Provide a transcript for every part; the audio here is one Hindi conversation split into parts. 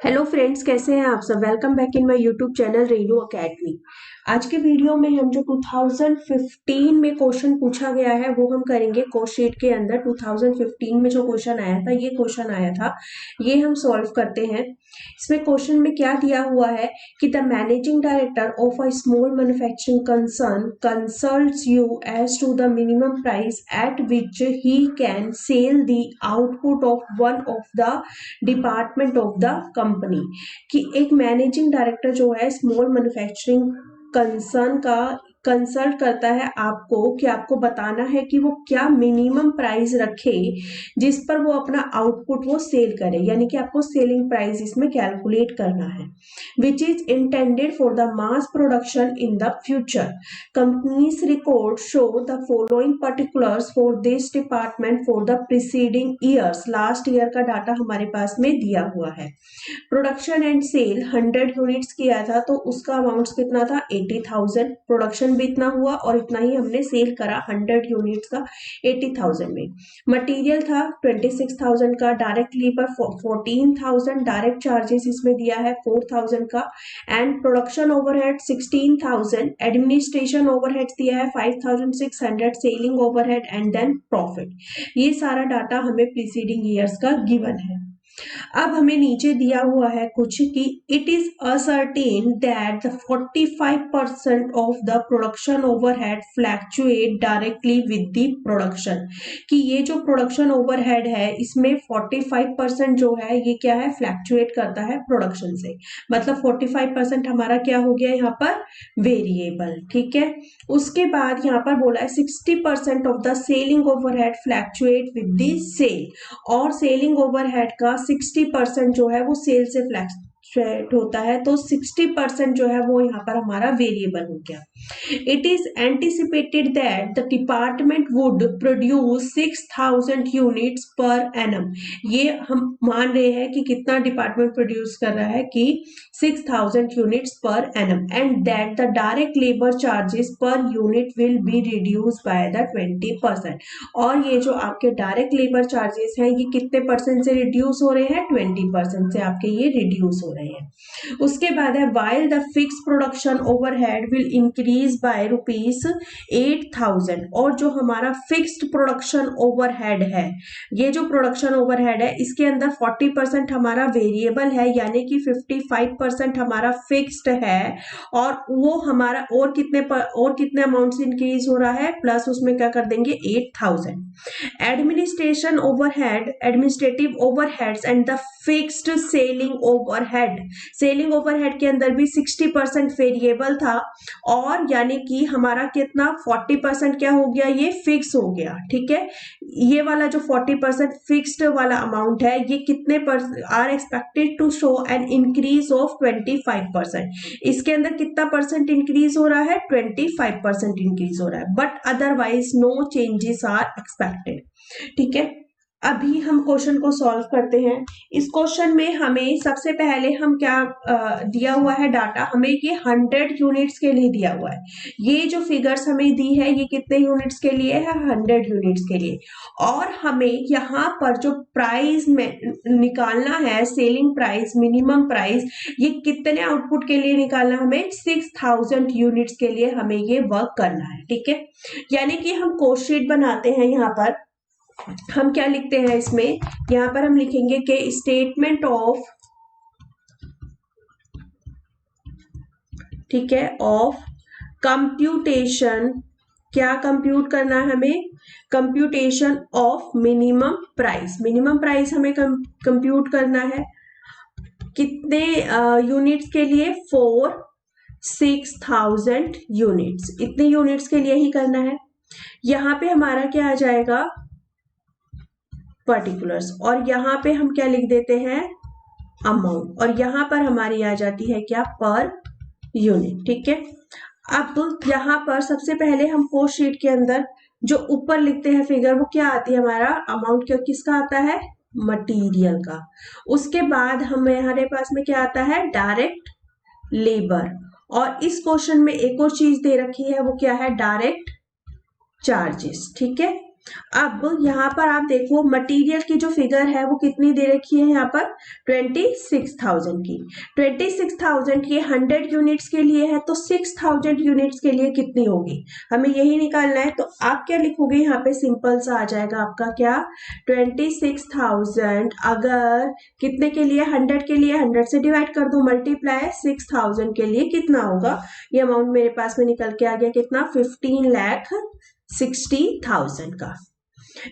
हेलो फ्रेंड्स, कैसे हैं आप सब। Welcome back in my YouTube channel Renu academy. आज के वीडियो में हम जो 2015 में क्वेश्चन पूछा गया है वो हम करेंगे कोशीट के अंदर। 2015 में जो क्वेश्चन आया था, ये क्वेश्चन आया था, ये हम सॉल्व करते हैं। इसमें क्वेश्चन में क्या दिया हुआ है कि the managing director of a small manufacturing concern consults you as to the minimum price at which he can sell the output of one of the department of the company. कि एक मैनेजिंग डायरेक्टर जो है स्मॉल मैन्युफैक्चरिंग कंसर्न का कंसल्ट करता है आपको कि आपको बताना है कि वो क्या मिनिमम प्राइस रखे जिस पर वो अपना आउटपुट वो सेल करे, यानी कि आपको सेलिंग प्राइस इसमें कैलकुलेट करना है, which is intended for the mass production in the future. Companies record show the following particulars for this department for the preceding years. Last year का डाटा हमारे पास में दिया हुआ है। प्रोडक्शन एंड सेल 100 यूनिट्स किया था तो उसका अमाउंट कितना था 80,000। प्रोडक्शन भी इतना हुआ और इतना ही हमने सेल करा 100 यूनिट्स का 80,000 में। मटेरियल था 26,000 का, डायरेक्ट लेबर 14,000, डायरेक्ट चार्जेस इसमें दिया है 4,000 का, and production overhead 16,000, administration overhead दिया है 5,600, selling overhead and then profit. ये सारा डाटा हमें प्रीसीडिंग ईयर्स का गिवन है। अब हमें नीचे दिया हुआ है कुछ कि it is ascertain that the 45% of the production overhead fluctuate directly with the production. कि ये जो प्रोडक्शन ओवरहेड है इसमें 45% जो है ये क्या है, फ्लैक्चुएट करता है प्रोडक्शन से। मतलब 45% हमारा क्या हो गया यहाँ पर, वेरिएबल। ठीक है। उसके बाद यहाँ पर बोला है 60% of the selling overhead fluctuate with the sale, और सेलिंग ओवरहेड का 60% जो है वो सेल से फ्लैक्चुएट होता है, तो 60% जो है वो यहाँ पर हमारा वेरिएबल हो गया। It is anticipated that the department would produce 6,000 units per annum. ये हम मान रहे हैं कि कितना डिपार्टमेंट प्रोड्यूस कर रहा है कि 6,000 units per annum, and that the direct labour charges per unit will be reduce by the 20%। और ये जो आपके डायरेक्ट लेबर चार्जेस हैं ये कितने परसेंट से रिड्यूस हो रहे हैं, 20% से आपके ये रिड्यूस हो रहे हैं। उसके बाद है while the fix production overhead will increase by ₹8,000। और जो हमारा फिक्स्ड प्रोडक्शन ओवरहेड है, ये जो प्रोडक्शन ओवरहेड है इसके अंदर 40% हमारा वेरिएबल है, यानी कि 55% हमारा फिक्स्ड है, और वो हमारा और कितने अमाउंट से इंक्रीज हो रहा है, प्लस उसमें क्या कर देंगे 8,000। Administration overhead, administrative overheads and the fixed selling overhead. Selling overhead के अंदर भी 60% वेरिएबल था, और यानी कि हमारा कितना 40% क्या हो गया, ये फिक्स हो गया। ठीक है। ये वाला जो 40% फिक्स्ड वाला अमाउंट है ये कितने are expected to show an increase of 25%। इसके अंदर कितना परसेंट इंक्रीज हो रहा है, 25% इंक्रीज हो रहा है, but otherwise no changes are expected. ठीक है। अभी हम क्वेश्चन को सॉल्व करते हैं। इस क्वेश्चन में हमें सबसे पहले हम क्या दिया हुआ है डाटा, हमें ये 100 यूनिट्स के लिए दिया हुआ है। ये जो फिगर्स हमें दी है ये कितने यूनिट्स के लिए है, 100 यूनिट्स के लिए। और हमें यहाँ पर जो प्राइस में निकालना है, सेलिंग प्राइस, मिनिमम प्राइस, ये कितने आउटपुट के लिए निकालना है, हमें 6,000 यूनिट्स के लिए हमें ये वर्क करना है। ठीक है। यानी कि हम कोस्ट शीट बनाते हैं। यहाँ पर हम क्या लिखते हैं, इसमें यहाँ पर हम लिखेंगे कि स्टेटमेंट ऑफ, ठीक है, ऑफ कंप्यूटेशन। क्या कंप्यूट करना है हमें, computation of minimum price. Minimum price हमें कंप्यूट करना है कितने यूनिट्स के लिए, 6,000 यूनिट्स। इतने यूनिट्स के लिए ही करना है। यहाँ पे हमारा क्या आ जाएगा, पर्टिकुलर्स, और यहाँ पे हम क्या लिख देते हैं, अमाउंट, और यहाँ पर हमारी आ जाती है क्या, पर यूनिट। ठीक है। अब यहाँ पर सबसे पहले हम कोस्ट शीट के अंदर जो ऊपर लिखते हैं फिगर, वो क्या आती है, हमारा अमाउंट क्या किसका आता है, मटेरियल का। उसके बाद हमारे पास में क्या आता है, डायरेक्ट लेबर। और इस क्वेश्चन में एक और चीज दे रखी है, वो क्या है, डायरेक्ट चार्जेस। ठीक है। अब यहाँ पर आप देखो मटेरियल की जो फिगर है वो कितनी दे रखी है यहाँ पर 26,000 की। 26,000 की 100 यूनिट्स के लिए है तो 6,000 यूनिट्स के लिए कितनी होगी, हमें यही निकालना है। तो आप क्या लिखोगे यहाँ पे, सिंपल सा आ जाएगा आपका क्या, 26,000 अगर कितने के लिए, 100 के लिए 100 से डिवाइड कर दो, मल्टीप्लाई 6,000 के लिए कितना होगा, ये अमाउंट मेरे पास में निकल के आ गया कितना, 15,60,000 का।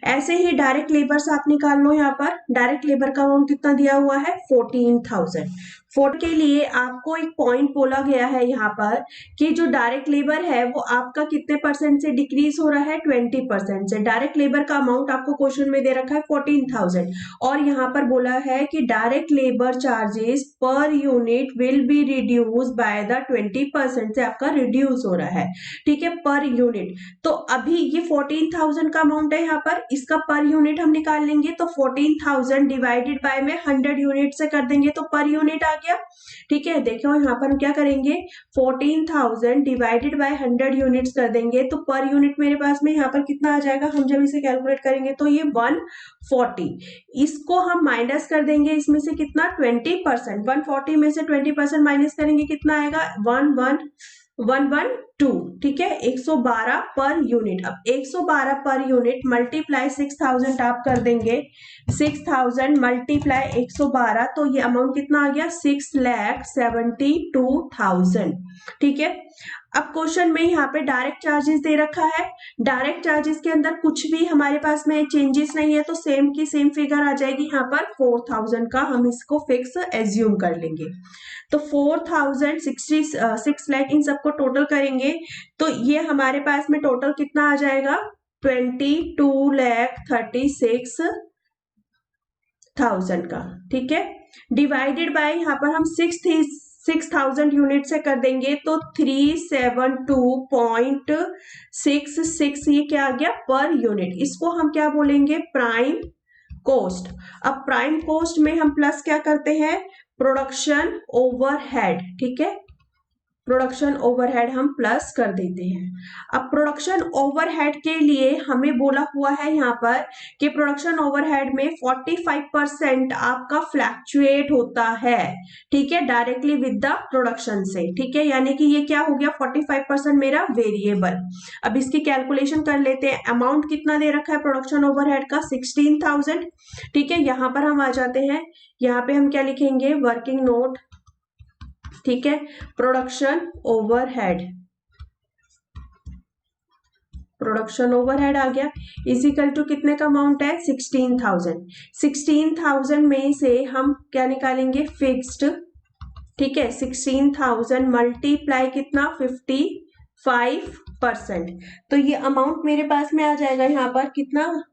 ऐसे ही डायरेक्ट लेबर से आप निकाल लो, यहाँ पर डायरेक्ट लेबर का अमाउंट कितना दिया हुआ है 14,000। फोर्ट के लिए आपको एक पॉइंट बोला गया है यहाँ पर कि जो डायरेक्ट लेबर है वो आपका कितने परसेंट से डिक्रीज हो रहा है, 20% से। डायरेक्ट लेबर का अमाउंट आपको क्वेश्चन में दे रखा है 14,000 और यहाँ पर बोला है कि direct labour charges per unit will be reduce by the 20% से आपका रिड्यूस हो रहा है, ठीक है, पर यूनिट। तो अभी ये 14,000 का अमाउंट है यहाँ पर, इसका पर यूनिट हम निकाल लेंगे तो 14,000 डिवाइडेड बाय में 100 यूनिट से कर देंगे तो पर यूनिट आ गया, ठीक है। देखो यहाँ पर हम क्या करेंगे, 14,000 डिवाइडेड बाय 100 यूनिट्स कर देंगे तो पर यूनिट मेरे पास में यहाँ पर कितना आ जाएगा, हम जब इसे कैलकुलेट करेंगे तो ये 140। इसको हम माइनस कर देंगे इसमें से कितना, 20%। 140 में से 20% माइनस करेंगे कितना आएगा, 112, ठीक है, 112 पर यूनिट। अब 112 पर यूनिट मल्टीप्लाई 6,000 आप कर देंगे, 6,000 मल्टीप्लाई 112 तो ये अमाउंट कितना आ गया, 6,72,000, ठीक है। अब क्वेश्चन में यहाँ पे डायरेक्ट चार्जेस दे रखा है, डायरेक्ट चार्जेस के अंदर कुछ भी हमारे पास में चेंजेस नहीं है तो सेम की सेम फिगर आ जाएगी यहाँ पर 4,000 का, हम इसको फिक्स एज्यूम कर लेंगे। तो 4,066 लाख इन सबको टोटल करेंगे तो ये हमारे पास में टोटल कितना आ जाएगा, 22,36,000 का, ठीक है। डिवाइडेड बाय यहाँ पर हम 6,000 यूनिट से कर देंगे तो 372.66 ये क्या आ गया, पर यूनिट। इसको हम क्या बोलेंगे, प्राइम कोस्ट। अब प्राइम कोस्ट में हम प्लस क्या करते हैं, प्रोडक्शन ओवरहेड, ठीक है, प्रोडक्शन ओवरहेड हम प्लस कर देते हैं। अब प्रोडक्शन ओवरहेड के लिए हमें बोला हुआ है यहाँ पर कि प्रोडक्शन ओवरहेड में 45% आपका फ्लैक्चुएट होता है, ठीक है, डायरेक्टली विद द प्रोडक्शन से, ठीक है, यानी कि ये क्या हो गया, 45% मेरा वेरिएबल। अब इसकी कैलकुलेशन कर लेते हैं, अमाउंट कितना दे रखा है प्रोडक्शन ओवरहेड का, 16,000, ठीक है। यहाँ पर हम आ जाते हैं, यहाँ पे हम क्या लिखेंगे, वर्किंग नोट, ठीक है, प्रोडक्शन ओवरहेड, प्रोडक्शन ओवरहेड आ गया इजिकल टू कितने का अमाउंट है, 16,000। 16,000 में से हम क्या निकालेंगे, फिक्स्ड, ठीक है, 16,000 मल्टीप्लाई कितना, 55%। तो ये अमाउंट मेरे पास में आ जाएगा यहाँ पर कितना,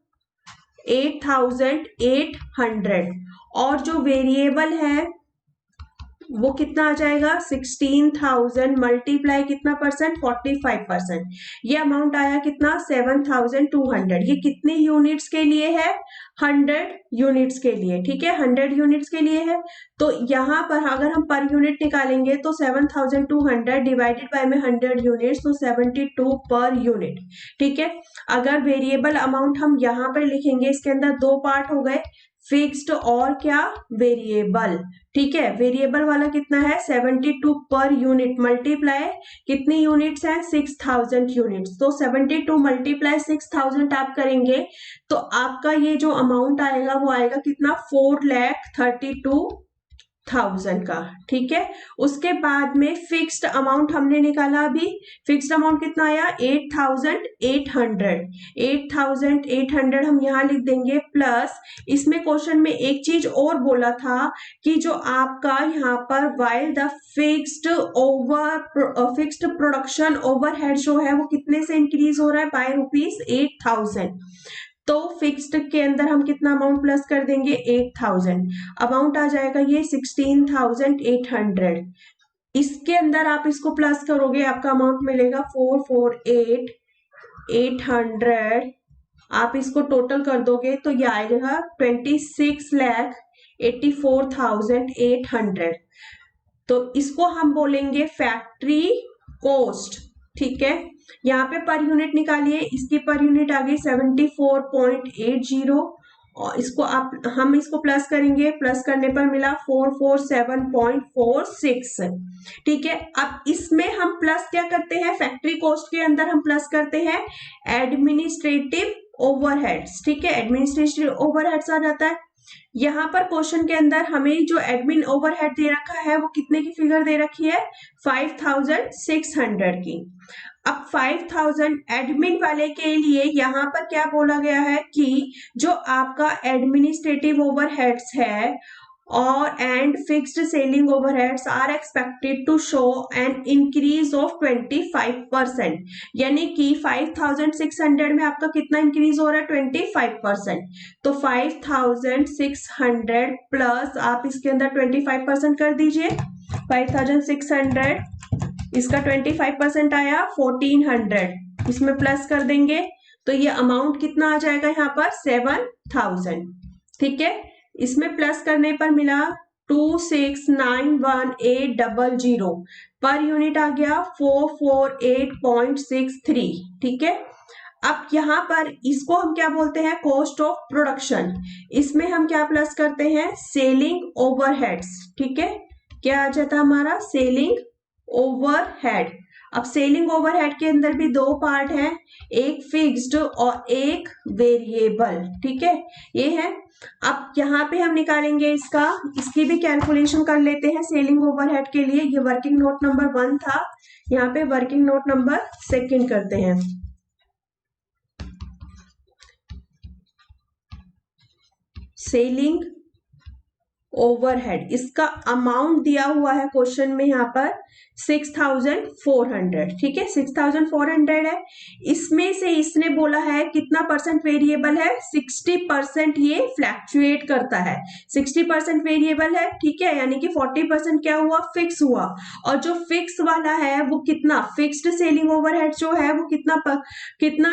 8,800 और जो वेरिएबल है वो कितना आ जाएगा, 16,000 मल्टीप्लाई कितना परसेंट, 45%। ये अमाउंट आया कितना, 7,200। ये कितने यूनिट्स के लिए है, 100 यूनिट्स के लिए, ठीक है, 100 यूनिट्स के लिए है। तो यहाँ पर अगर हम पर यूनिट निकालेंगे तो 7,200 डिवाइडेड बाय में 100 यूनिट्स तो 72 पर यूनिट, ठीक है। अगर वेरिएबल अमाउंट हम यहाँ पर लिखेंगे, इसके अंदर दो पार्ट हो गए, फिक्स्ड और क्या, वेरिएबल, ठीक है। वेरिएबल वाला कितना है, 72 पर यूनिट मल्टीप्लाई कितनी यूनिट्स है, 6,000 यूनिट्स। तो 72 मल्टीप्लाई 6,000 आप करेंगे तो आपका ये जो अमाउंट आएगा वो आएगा कितना, 4,32,000 का, ठीक है। उसके बाद में फिक्स्ड अमाउंट हमने निकाला, अभी फिक्स्ड अमाउंट कितना आया, 8,800। 8,800 हम यहाँ लिख देंगे प्लस, इसमें क्वेश्चन में एक चीज और बोला था कि जो आपका यहाँ पर while the fixed production overhead जो है वो कितने से इंक्रीज हो रहा है, बाय ₹8,000। तो फिक्स्ड के अंदर हम कितना अमाउंट प्लस कर देंगे, 8,000। अमाउंट आ जाएगा ये 16,800। इसके अंदर आप इसको प्लस करोगे, आपका अमाउंट मिलेगा 448,800। आप इसको टोटल कर दोगे तो ये आएगा 26,84,800। तो इसको हम बोलेंगे फैक्ट्री कोस्ट, ठीक है। यहाँ पे पर यूनिट निकालिए, इसकी पर यूनिट आ गई 74.80 और इसको हम इसको प्लस करेंगे, प्लस करने पर मिला 447.46। ठीक है, अब इसमें हम प्लस क्या करते हैं, फैक्ट्री कॉस्ट के अंदर हम प्लस करते हैं एडमिनिस्ट्रेटिव ओवरहेड्स। ठीक है, एडमिनिस्ट्रेटिव ओवरहेड्स आ जाता है। यहाँ पर क्वेश्चन के अंदर हमें जो एडमिन ओवरहेड दे रखा है वो कितने की फिगर दे रखी है, 5600 की। अब 5000 एडमिन वाले के लिए यहाँ पर क्या बोला गया है कि जो आपका एडमिनिस्ट्रेटिव ओवरहेड्स है और and fixed selling overheads are expected to show an increase of 25%, यानी कि 5600 में आपका कितना इंक्रीज हो रहा है, 25%। तो 5600 प्लस आप इसके अंदर 25% कर दीजिए, 5600 इसका 25% आया 1400, इसमें प्लस कर देंगे तो ये अमाउंट कितना आ जाएगा यहाँ पर 7000। ठीक है, इसमें प्लस करने पर मिला 2691,800, पर यूनिट आ गया 448.63। ठीक है, अब यहाँ पर इसको हम क्या बोलते हैं, कॉस्ट ऑफ प्रोडक्शन। इसमें हम क्या प्लस करते हैं, सेलिंग ओवरहेड्स। ठीक है, क्या आ जाता है हमारा, सेलिंग ओवरहेड। अब सेलिंग ओवरहेड के अंदर भी दो पार्ट हैं, एक फिक्स्ड और एक वेरिएबल। ठीक है, ये है। अब यहाँ पे हम निकालेंगे इसकी भी कैलकुलेशन कर लेते हैं सेलिंग ओवरहेड के लिए। ये वर्किंग नोट नंबर 1 था, यहाँ पे वर्किंग नोट नंबर 2 करते हैं। सेलिंग ओवरहेड, इसका अमाउंट दिया हुआ है क्वेश्चन में यहाँ पर 6400। ठीक है, 6400 है। इसमें से इसने बोला है कितना परसेंट वेरिएबल है, 60% ये फ्लैक्चुएट करता है, 60% वेरिएबल है। ठीक है, यानी कि 40% क्या हुआ, फिक्स हुआ। और जो फिक्स वाला है वो कितना, फिक्स्ड सेलिंग ओवरहेड जो है वो कितना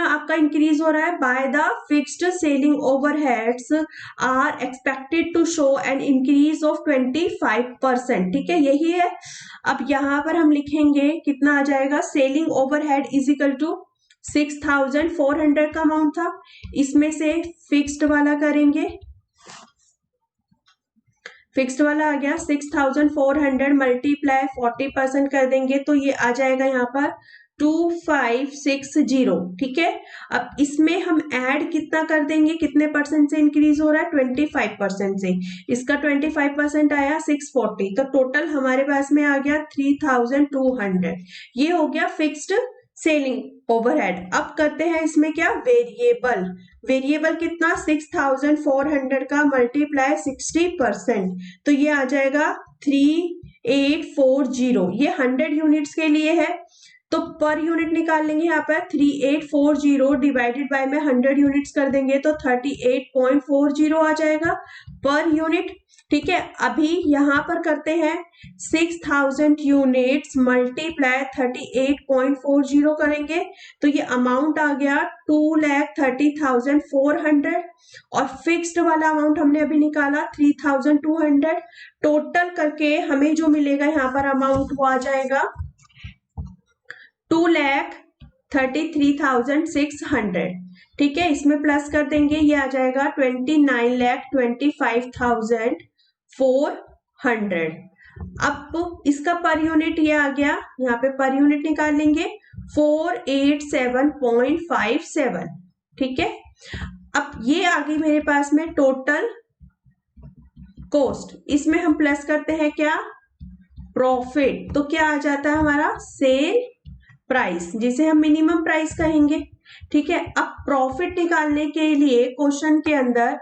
आपका इंक्रीज हो रहा है, by the fixed selling overheads are expected to show an increase of 25%। ठीक है, यही है। अब यहां पर हम लिखेंगे कितना आ जाएगा, selling overhead is equal to 6400 का अमाउंट था, इसमें से फिक्स्ड वाला करेंगे, फिक्स्ड वाला आ गया 6400 मल्टीप्लाई 40% कर देंगे तो ये आ जाएगा यहाँ पर 2560। ठीक है, अब इसमें हम ऐड कितना कर देंगे, कितने परसेंट से इंक्रीज हो रहा है, 25% से। इसका 25% आया 640, तो टोटल हमारे पास में आ गया 3200। ये हो गया फिक्स्ड सेलिंग ओवरहेड। अब करते हैं इसमें क्या, वेरिएबल। वेरिएबल कितना, 6400 का मल्टीप्लाई 60%, तो ये आ जाएगा 3840। ये 100 यूनिट्स के लिए है, तो पर यूनिट निकाल लेंगे यहाँ पर 3840 डिवाइडेड बाय में 100 यूनिट्स कर देंगे तो 38.40 आ जाएगा पर यूनिट। ठीक है, अभी यहाँ पर करते हैं 6000 यूनिट्स मल्टीप्लाई 38.40 करेंगे तो ये अमाउंट आ गया 2,30,400 और फिक्स्ड वाला अमाउंट हमने अभी निकाला 3200। टोटल करके हमें जो मिलेगा यहाँ पर अमाउंट वो आ जाएगा 2,33,600। ठीक है, इसमें प्लस कर देंगे, ये आ जाएगा 29,25,400। अब इसका पर यूनिट ये आ गया, यहाँ पे पर यूनिट निकाल लेंगे 487.57। ठीक है, अब ये आ गई मेरे पास में टोटल कॉस्ट। इसमें हम प्लस करते हैं क्या, प्रॉफिट, तो क्या आ जाता है हमारा सेल प्राइस, जिसे हम मिनिमम प्राइस कहेंगे। ठीक है, अब प्रॉफिट निकालने के लिए क्वेश्चन के अंदर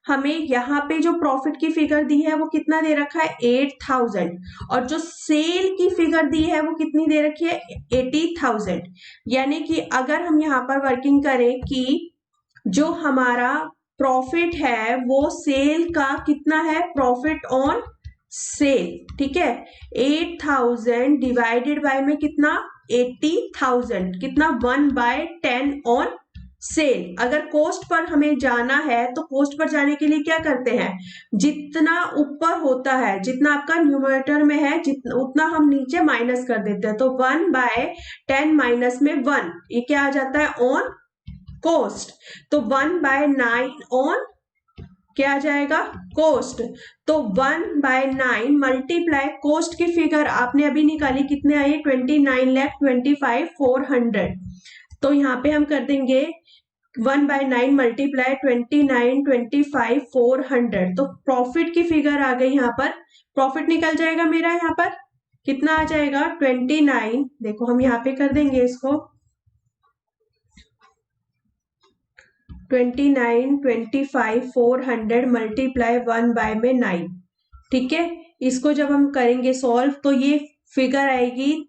हमें यहाँ पे जो प्रॉफिट की फिगर दी है वो कितना दे रखा है, 8000, और जो सेल की फिगर दी है वो कितनी दे रखी है, 80,000। यानी कि अगर हम यहाँ पर वर्किंग करें कि जो हमारा प्रॉफिट है वो सेल का कितना है, प्रॉफिट ऑन सेल। ठीक है, 8000 डिवाइडेड बाय में कितना, 80,000, कितना 1/10 ऑन सेल। अगर कोस्ट पर हमें जाना है तो कोस्ट पर जाने के लिए क्या करते हैं, जितना ऊपर होता है, जितना आपका न्यूमरेटर में है जितना उतना हम नीचे माइनस कर देते हैं। तो 1/10 माइनस में 1, ये क्या आ जाता है, ऑन कोस्ट। तो 1/9 ऑन क्या आ जाएगा, कोस्ट। तो 1/9 मल्टीप्लाई कोस्ट की फिगर आपने अभी निकाली, कितने आई, 29,25,400। तो यहाँ पे हम कर देंगे 1/9 मल्टीप्लाई 29,25,400। तो प्रॉफिट की फिगर आ गई, यहाँ पर प्रॉफिट निकल जाएगा मेरा, यहाँ पर कितना आ जाएगा 29, देखो हम यहाँ पे कर देंगे इसको 29,25,400 मल्टीप्लाई 1/9। ठीक है, इसको जब हम करेंगे सॉल्व तो ये फिगर आएगी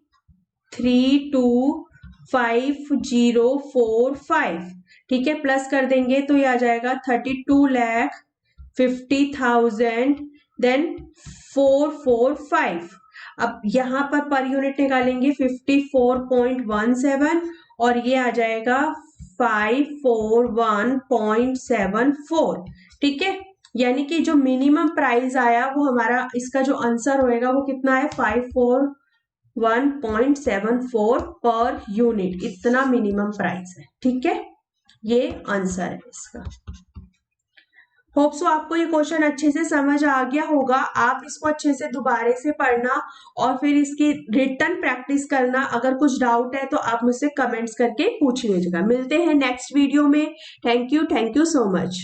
325045। ठीक है, प्लस कर देंगे तो ये आ जाएगा 32,50,000 देन 445। अब यहाँ पर यूनिट निकालेंगे 54.17 और ये आ जाएगा 541.74। ठीक है, यानी कि जो मिनिमम प्राइस आया वो हमारा, इसका जो आंसर होएगा वो कितना है, 541.74 पर यूनिट, इतना मिनिमम प्राइस है। ठीक है, ये आंसर है इसका। होप सो आपको ये क्वेश्चन अच्छे से समझ आ गया होगा। आप इसको अच्छे से दोबारा से पढ़ना और फिर इसकी रिटन प्रैक्टिस करना। अगर कुछ डाउट है तो आप मुझसे कमेंट्स करके पूछ लीजिएगा। मिलते हैं नेक्स्ट वीडियो में। Thank you so much.